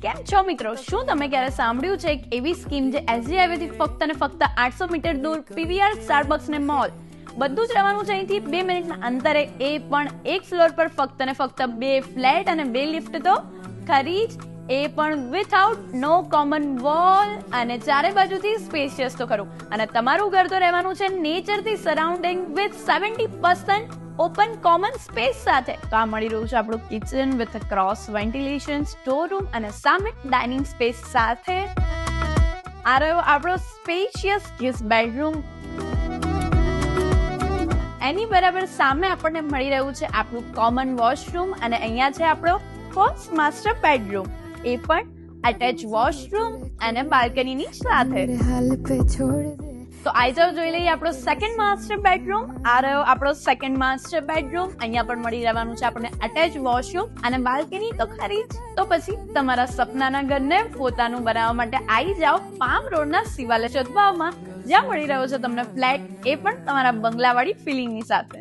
કેમ છો મિત્રો? શું તમે ક્યારે સાંભળ્યું છે એક એવી સ્કીમ જે એસજી હાઈવેથી ફક્ત અને ફક્ત 800 મીટર દૂર પીવીઆર, સ્ટારબક્સ ને મોલ બધું જ રહેવાનું છે અહીંથી 2 મિનિટના અંતરે, એ પણ એક ફ્લોર પર ફક્ત અને ફક્ત 2 ફ્લેટ અને 2 લિફ્ટ તો ખરી જ, એ પણ વિથઆઉટ નો કોમન વોલ અને ચારે બાજુથી સ્પેશિયસ તો ખરું. અને તમારું ઘર તો રહેવાનું છે નેચરથી surrounding with 70% open common space સાથે. તો આ મળી રહ્યું છે આપણું kitchen with cross ventilation, store room અને સામે ડાઇનિંગ સ્પેસ સાથે. આ રહ્યો આપણો સ્પેશિયસ ગેસ્ટ બેડરૂમ. એની બરાબર સામે આપણને મળી રહ્યું છે આપણું કોમન વોશરૂમ અને અહીંયા છે આપણો ફર્સ્ટ માસ્ટર બેડરૂમ, એ પણ અટેચ વોશરૂમ અને બાલ્કનીની સાથે. તો આઈ જાવ જોઈ લઈએ આપણો સેકન્ડ માસ્ટર બેડરૂમ. આ રહ્યો આપણો સેકન્ડ માસ્ટર બેડરૂમ. અહીંયા પણ મળી રહેવાનું છે આપણને અટેચ વોશરૂમ અને બાલ્કની તો ખરી જ. તો પછી તમારા સપનાના ઘરને પોતાનું બનાવવા માટે આવી જાઓ પામ રોડના શિવાલય સદભાવમાં, જ્યાં મળી રહ્યો છે તમને ફ્લેટ, એ પણ તમારા બંગલાવાળી ફિલિંગની સાથે.